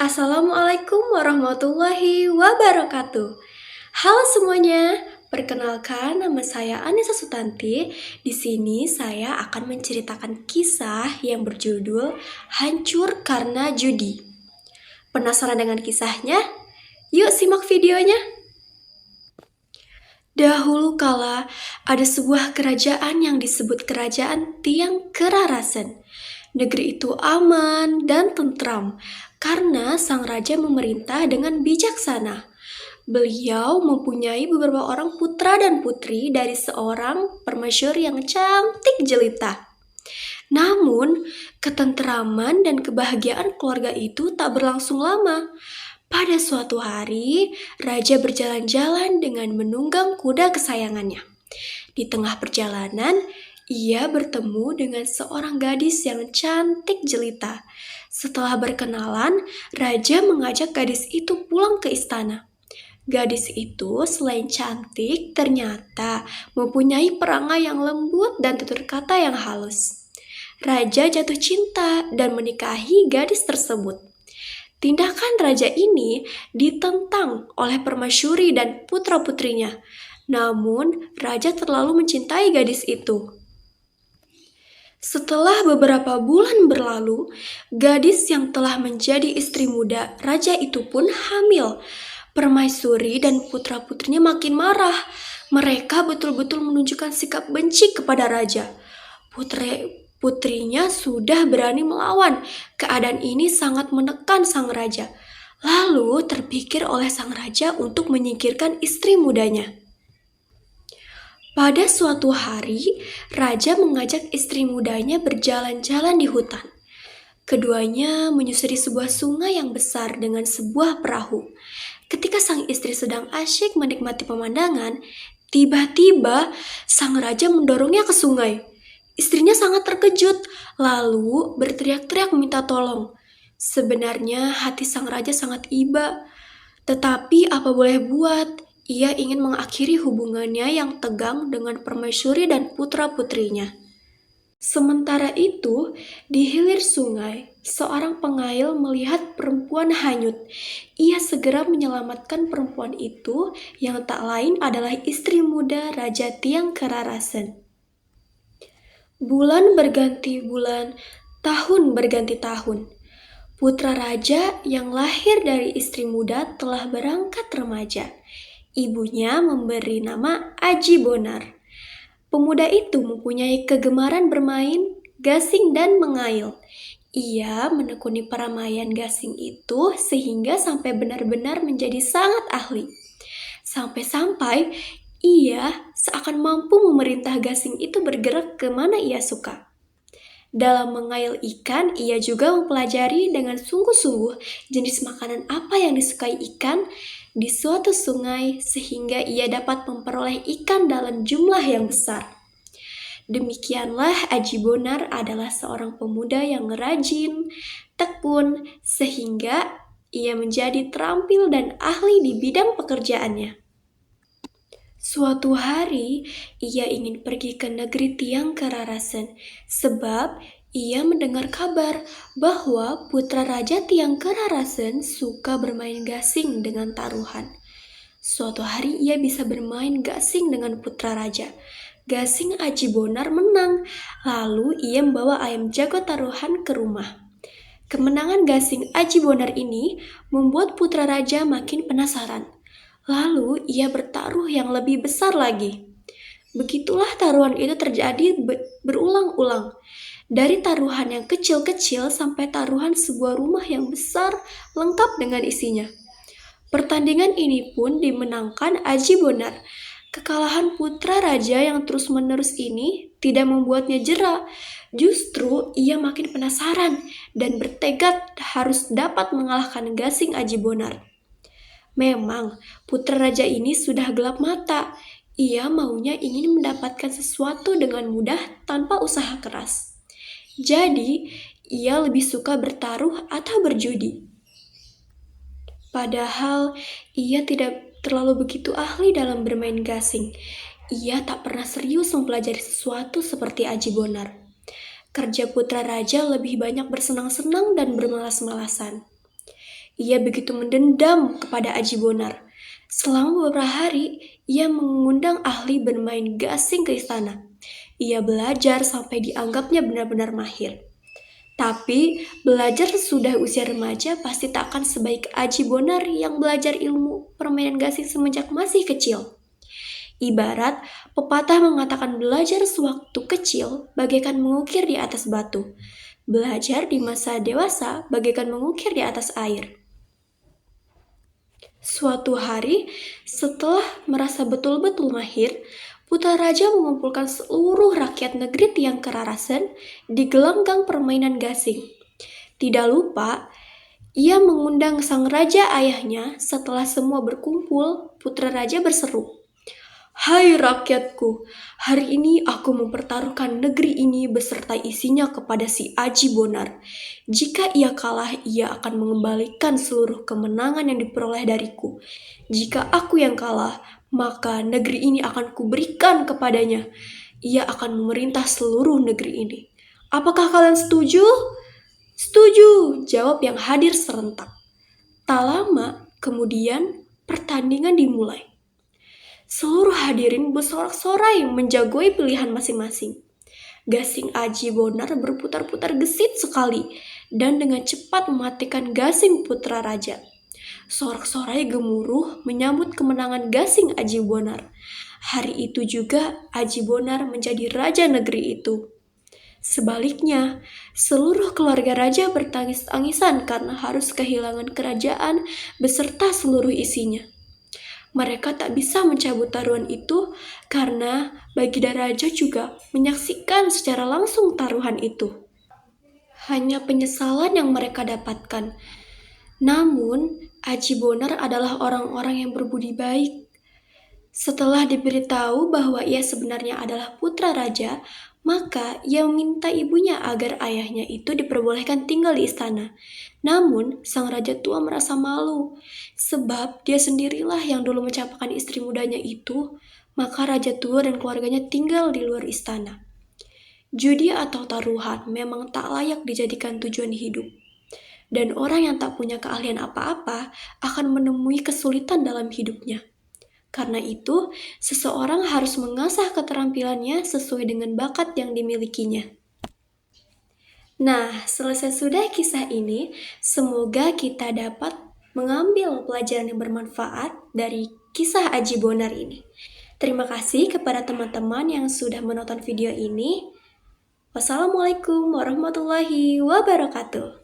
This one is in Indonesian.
Assalamualaikum warahmatullahi wabarakatuh. Halo semuanya, perkenalkan nama saya Anissa Sutanti. Di sini saya akan menceritakan kisah yang berjudul Hancur Karena Judi. Penasaran dengan kisahnya? Yuk simak videonya. Dahulu kala, ada sebuah kerajaan yang disebut Kerajaan Tiang Kerarasen. Negeri itu aman dan tentram karena sang raja memerintah dengan bijaksana. Beliau mempunyai beberapa orang putra dan putri dari seorang permaisuri yang cantik jelita. Namun, ketentraman dan kebahagiaan keluarga itu tak berlangsung lama. Pada suatu hari, raja berjalan-jalan dengan menunggang kuda kesayangannya. Di tengah perjalanan, ia bertemu dengan seorang gadis yang cantik jelita. Setelah berkenalan, raja mengajak gadis itu pulang ke istana. Gadis itu selain cantik, ternyata mempunyai perangai yang lembut dan tutur kata yang halus. Raja jatuh cinta dan menikahi gadis tersebut. Tindakan raja ini ditentang oleh permaisuri dan putra-putrinya. Namun, raja terlalu mencintai gadis itu. Setelah beberapa bulan berlalu, gadis yang telah menjadi istri muda raja itu pun hamil. Permaisuri dan putra-putrinya makin marah. Mereka betul-betul menunjukkan sikap benci kepada raja. Putrinya sudah berani melawan. Keadaan ini sangat menekan sang raja. Lalu terpikir oleh sang raja untuk menyingkirkan istri mudanya. Pada suatu hari, raja mengajak istri mudanya berjalan-jalan di hutan. Keduanya menyusuri sebuah sungai yang besar dengan sebuah perahu. Ketika sang istri sedang asyik menikmati pemandangan, tiba-tiba sang raja mendorongnya ke sungai. Istrinya sangat terkejut, lalu berteriak-teriak meminta tolong. Sebenarnya hati sang raja sangat iba, tetapi apa boleh buat, ia ingin mengakhiri hubungannya yang tegang dengan permaisuri dan putra-putrinya. Sementara itu, di hilir sungai, seorang pengail melihat perempuan hanyut. Ia segera menyelamatkan perempuan itu yang tak lain adalah istri muda Raja Tiang Kerarasen. Bulan berganti bulan, tahun berganti tahun. Putra raja yang lahir dari istri muda telah berangkat remaja. Ibunya memberi nama Aji Bonar. Pemuda itu mempunyai kegemaran bermain, gasing, dan mengail. Ia menekuni peramaian gasing itu sehingga sampai benar-benar menjadi sangat ahli. Sampai-sampai ia seakan mampu memerintah gasing itu bergerak kemana ia suka. Dalam mengail ikan, ia juga mempelajari dengan sungguh-sungguh jenis makanan apa yang disukai ikan di suatu sungai sehingga ia dapat memperoleh ikan dalam jumlah yang besar. Demikianlah Aji Bonar adalah seorang pemuda yang rajin, tekun, sehingga ia menjadi terampil dan ahli di bidang pekerjaannya. Suatu hari, ia ingin pergi ke negeri Tiang Kerarasen, sebab ia mendengar kabar bahwa putra Raja Tiang Kerarasen suka bermain gasing dengan taruhan. Suatu hari ia bisa bermain gasing dengan putra raja. Gasing Aji Bonar menang, lalu ia membawa ayam jago taruhan ke rumah. Kemenangan gasing Aji Bonar ini membuat putra raja makin penasaran. Lalu ia bertaruh yang lebih besar lagi. Begitulah taruhan itu terjadi berulang-ulang. Dari taruhan yang kecil-kecil sampai taruhan sebuah rumah yang besar lengkap dengan isinya. Pertandingan ini pun dimenangkan Aji Bonar. Kekalahan putra raja yang terus-menerus ini tidak membuatnya jera. Justru ia makin penasaran dan bertekad harus dapat mengalahkan gasing Aji Bonar. Memang, putra raja ini sudah gelap mata. Ia maunya ingin mendapatkan sesuatu dengan mudah tanpa usaha keras. Jadi, ia lebih suka bertaruh atau berjudi. Padahal, ia tidak terlalu begitu ahli dalam bermain gasing. Ia tak pernah serius mempelajari sesuatu seperti Aji Bonar. Kerja putra raja lebih banyak bersenang-senang dan bermalas-malasan. Ia begitu mendendam kepada Aji Bonar. Selama beberapa hari, ia mengundang ahli bermain gasing ke istana. Ia belajar sampai dianggapnya benar-benar mahir. Tapi belajar sudah usia remaja pasti tak akan sebaik Aji Bonar yang belajar ilmu permainan gasing semenjak masih kecil. Ibarat pepatah mengatakan belajar sewaktu kecil bagaikan mengukir di atas batu. Belajar di masa dewasa bagaikan mengukir di atas air. Suatu hari, setelah merasa betul-betul mahir, Putra Raja mengumpulkan seluruh rakyat negeri Tiang Kerarasen di gelanggang permainan gasing. Tidak lupa, ia mengundang sang raja ayahnya. Setelah semua berkumpul, Putra Raja berseru, "Hai rakyatku, hari ini aku mempertaruhkan negeri ini beserta isinya kepada si Aji Bonar. Jika ia kalah, ia akan mengembalikan seluruh kemenangan yang diperoleh dariku. Jika aku yang kalah, maka negeri ini akan kuberikan kepadanya. Ia akan memerintah seluruh negeri ini. Apakah kalian setuju?" "Setuju," jawab yang hadir serentak. Tak lama kemudian pertandingan dimulai. Seluruh hadirin bersorak-sorai menjagoi pilihan masing-masing. Gasing Aji Bonar berputar-putar gesit sekali dan dengan cepat mematikan gasing Putra Raja. Sorak-sorai gemuruh menyambut kemenangan gasing Aji Bonar. Hari itu juga Aji Bonar menjadi raja negeri itu. Sebaliknya, seluruh keluarga raja bertangis-tangisan karena harus kehilangan kerajaan beserta seluruh isinya. Mereka tak bisa mencabut taruhan itu karena Baginda Raja juga menyaksikan secara langsung taruhan itu. Hanya penyesalan yang mereka dapatkan. Namun, Aji Bonar adalah orang-orang yang berbudi baik. Setelah diberitahu bahwa ia sebenarnya adalah putra raja, maka ia meminta ibunya agar ayahnya itu diperbolehkan tinggal di istana. Namun, sang raja tua merasa malu, sebab dia sendirilah yang dulu mencapakan istri mudanya itu, maka raja tua dan keluarganya tinggal di luar istana. Judi atau taruhan memang tak layak dijadikan tujuan hidup. Dan orang yang tak punya keahlian apa-apa akan menemui kesulitan dalam hidupnya. Karena itu, seseorang harus mengasah keterampilannya sesuai dengan bakat yang dimilikinya. Nah, selesai sudah kisah ini. Semoga kita dapat mengambil pelajaran yang bermanfaat dari kisah Aji Bonar ini. Terima kasih kepada teman-teman yang sudah menonton video ini. Wassalamualaikum warahmatullahi wabarakatuh.